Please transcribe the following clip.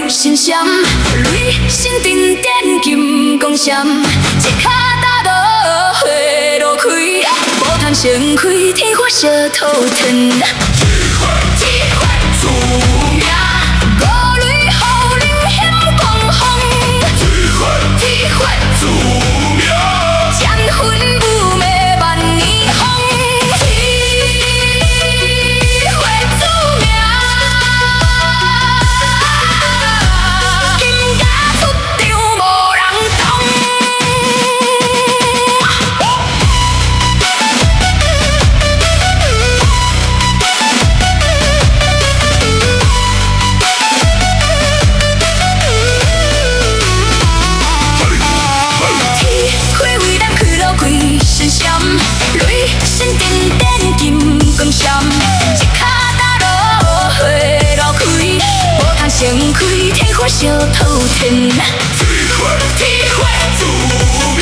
神仙，雷神顶点金光闪，一脚踏落花路开，无通盛开，天花烧土腾。智慧出名，五雷雨林显光风。智慧出名，战魂武媚万年风。智慧出名，金甲出场无人懂。天花为咱开路开神仙，雷神点点金光闪，一脚踏落花路开，无通盛开，天花烧土腾。智慧出名。